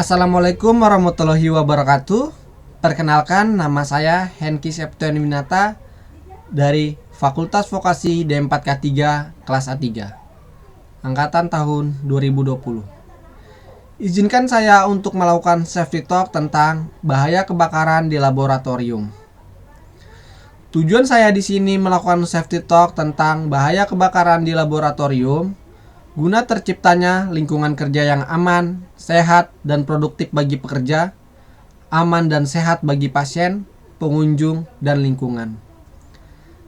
Assalamualaikum warahmatullahi wabarakatuh. Perkenalkan, nama saya Henki Septianinata dari Fakultas Vokasi D4K3 kelas A3 angkatan tahun 2020. Izinkan saya untuk melakukan safety talk tentang bahaya kebakaran di laboratorium. Tujuan saya di sini melakukan safety talk tentang bahaya kebakaran di laboratorium guna terciptanya lingkungan kerja yang aman, sehat, dan produktif bagi pekerja, aman dan sehat bagi pasien, pengunjung, dan lingkungan.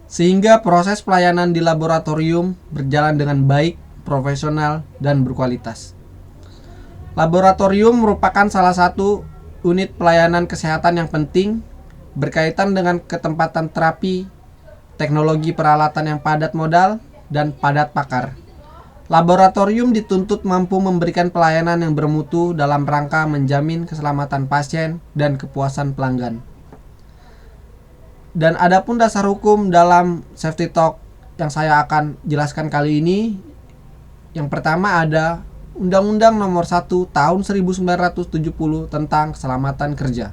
Sehingga proses pelayanan di laboratorium berjalan dengan baik, profesional, dan berkualitas. Laboratorium merupakan salah satu unit pelayanan kesehatan yang penting berkaitan dengan ketempatan terapi, teknologi peralatan yang padat modal, dan padat pakar. Laboratorium dituntut mampu memberikan pelayanan yang bermutu dalam rangka menjamin keselamatan pasien dan kepuasan pelanggan. Dan adapun dasar hukum dalam safety talk yang saya akan jelaskan kali ini, yang pertama ada Undang-Undang Nomor 1 Tahun 1970 tentang Keselamatan Kerja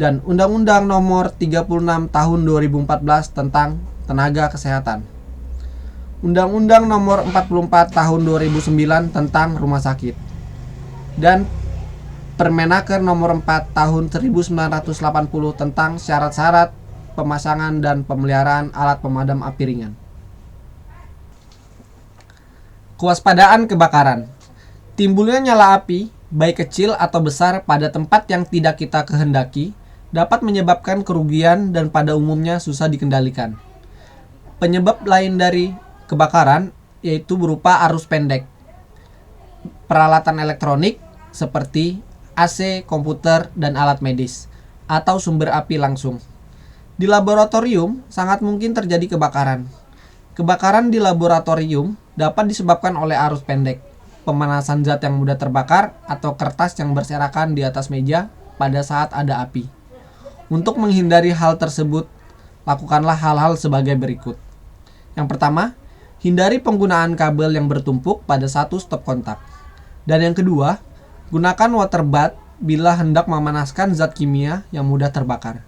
dan Undang-Undang Nomor 36 Tahun 2014 tentang Tenaga Kesehatan. Undang-Undang Nomor 44 Tahun 2009 tentang Rumah Sakit dan Permenaker Nomor 4 Tahun 1980 tentang syarat-syarat pemasangan dan pemeliharaan alat pemadam api ringan. Kewaspadaan kebakaran. Timbulnya nyala api, baik kecil atau besar pada tempat yang tidak kita kehendaki, dapat menyebabkan kerugian dan pada umumnya susah dikendalikan. Penyebab lain dari kebakaran yaitu berupa arus pendek, peralatan elektronik seperti AC, komputer, dan alat medis, atau sumber api langsung. Di laboratorium sangat mungkin terjadi kebakaran. Kebakaran di laboratorium dapat disebabkan oleh arus pendek, pemanasan zat yang mudah terbakar, atau kertas yang berserakan di atas meja pada saat ada api. Untuk menghindari hal tersebut, lakukanlah hal-hal sebagai berikut. Yang pertama, hindari penggunaan kabel yang bertumpuk pada satu stop kontak. Dan yang kedua, gunakan water bath bila hendak memanaskan zat kimia yang mudah terbakar.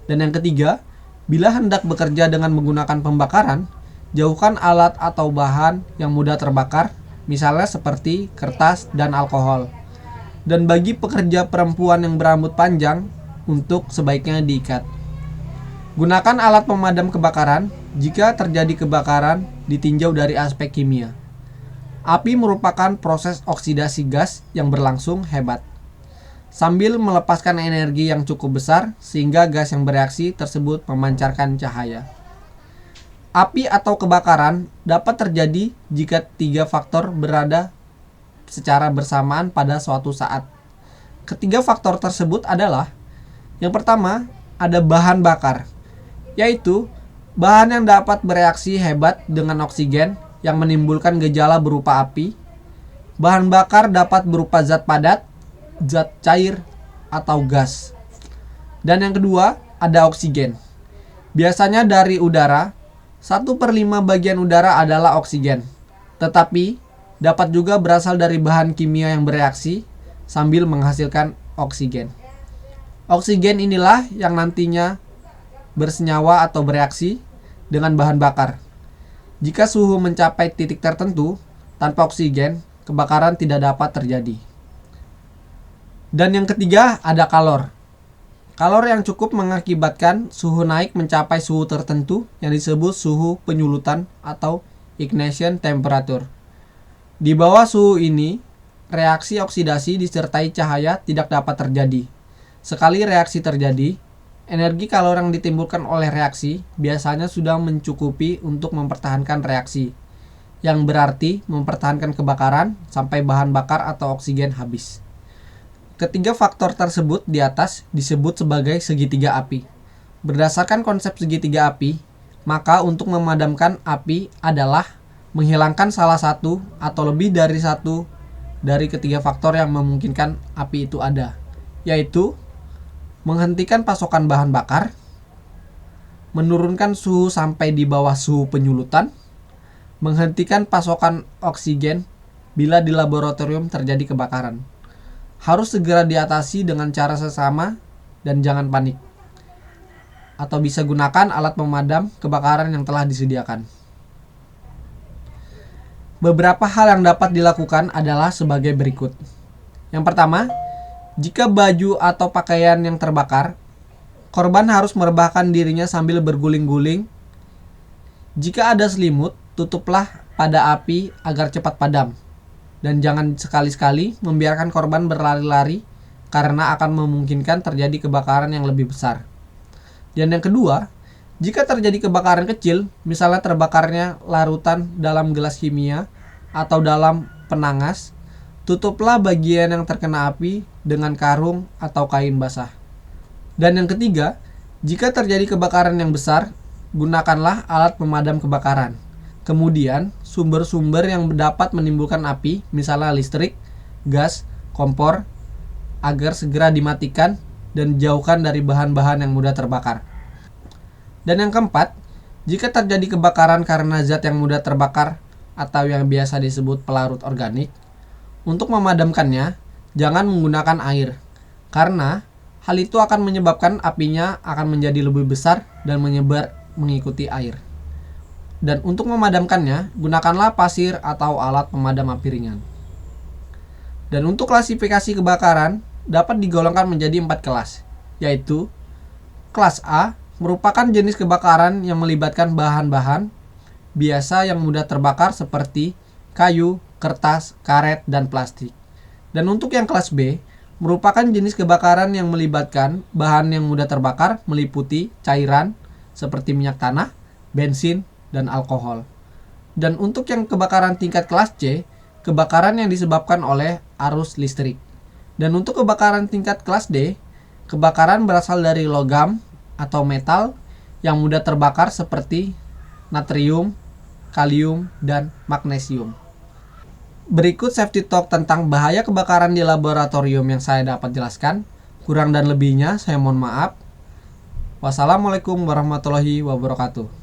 Dan yang ketiga, bila hendak bekerja dengan menggunakan pembakaran, jauhkan alat atau bahan yang mudah terbakar, misalnya seperti kertas dan alkohol. Dan bagi pekerja perempuan yang berambut panjang, untuk sebaiknya diikat. Gunakan alat pemadam kebakaran jika terjadi kebakaran ditinjau dari aspek kimia. Api merupakan proses oksidasi gas yang berlangsung hebat, sambil melepaskan energi yang cukup besar sehingga gas yang bereaksi tersebut memancarkan cahaya. Api atau kebakaran dapat terjadi jika tiga faktor berada secara bersamaan pada suatu saat. Ketiga faktor tersebut adalah: yang pertama, ada bahan bakar, yaitu bahan yang dapat bereaksi hebat dengan oksigen yang menimbulkan gejala berupa api. Bahan bakar dapat berupa zat padat, zat cair, atau gas. Dan yang kedua, ada oksigen. Biasanya dari udara, 1/5 bagian udara adalah oksigen. Tetapi, dapat juga berasal dari bahan kimia yang bereaksi sambil menghasilkan oksigen. Oksigen inilah yang nantinya bersenyawa atau bereaksi dengan bahan bakar. Jika suhu mencapai titik tertentu, tanpa oksigen, kebakaran tidak dapat terjadi. Dan yang ketiga, ada kalor. Kalor yang cukup mengakibatkan suhu naik mencapai suhu tertentu yang disebut suhu penyulutan atau ignition temperature. Di bawah suhu ini, reaksi oksidasi disertai cahaya tidak dapat terjadi. Sekali reaksi terjadi, energi kalor yang ditimbulkan oleh reaksi biasanya sudah mencukupi untuk mempertahankan reaksi, yang berarti mempertahankan kebakaran sampai bahan bakar atau oksigen habis. Ketiga faktor tersebut di atas disebut sebagai segitiga api. Berdasarkan konsep segitiga api, maka untuk memadamkan api adalah menghilangkan salah satu atau lebih dari satu dari ketiga faktor yang memungkinkan api itu ada, yaitu menghentikan pasokan bahan bakar, menurunkan suhu sampai di bawah suhu penyulutan, menghentikan pasokan oksigen bila di laboratorium terjadi kebakaran. harus segera diatasi dengan cara sesama dan jangan panik. Atau bisa gunakan alat pemadam kebakaran yang telah disediakan. Beberapa hal yang dapat dilakukan adalah sebagai berikut. Yang pertama, jika baju atau pakaian yang terbakar, korban harus merebahkan dirinya sambil berguling-guling. Jika ada selimut, tutuplah pada api agar cepat padam. Dan jangan sekali-sekali membiarkan korban berlari-lari karena akan memungkinkan terjadi kebakaran yang lebih besar. Dan yang kedua, jika terjadi kebakaran kecil, misalnya terbakarnya larutan dalam gelas kimia atau dalam penangas, tutuplah bagian yang terkena api dengan karung atau kain basah. Dan yang ketiga, jika terjadi kebakaran yang besar, gunakanlah alat pemadam kebakaran. Kemudian, sumber-sumber yang dapat menimbulkan api, misalnya listrik, gas, kompor, agar segera dimatikan dan jauhkan dari bahan-bahan yang mudah terbakar. Dan yang keempat, jika terjadi kebakaran karena zat yang mudah terbakar atau yang biasa disebut pelarut organik, untuk memadamkannya, jangan menggunakan air, karena hal itu akan menyebabkan apinya akan menjadi lebih besar dan menyebar mengikuti air. Dan untuk memadamkannya, gunakanlah pasir atau alat pemadam api ringan. Dan untuk klasifikasi kebakaran dapat digolongkan menjadi 4 kelas, yaitu kelas A merupakan jenis kebakaran yang melibatkan bahan-bahan biasa yang mudah terbakar seperti kayu, kertas, karet, dan plastik. Dan untuk yang kelas B merupakan jenis kebakaran yang melibatkan bahan yang mudah terbakar meliputi cairan seperti minyak tanah, bensin, dan alkohol. Dan untuk yang kebakaran tingkat kelas C, kebakaran yang disebabkan oleh arus listrik. Dan untuk kebakaran tingkat kelas D, kebakaran berasal dari logam atau metal yang mudah terbakar seperti natrium, kalium, dan magnesium. Berikut safety talk tentang bahaya kebakaran di laboratorium yang saya dapat jelaskan. Kurang dan lebihnya saya mohon maaf. Wassalamualaikum warahmatullahi wabarakatuh.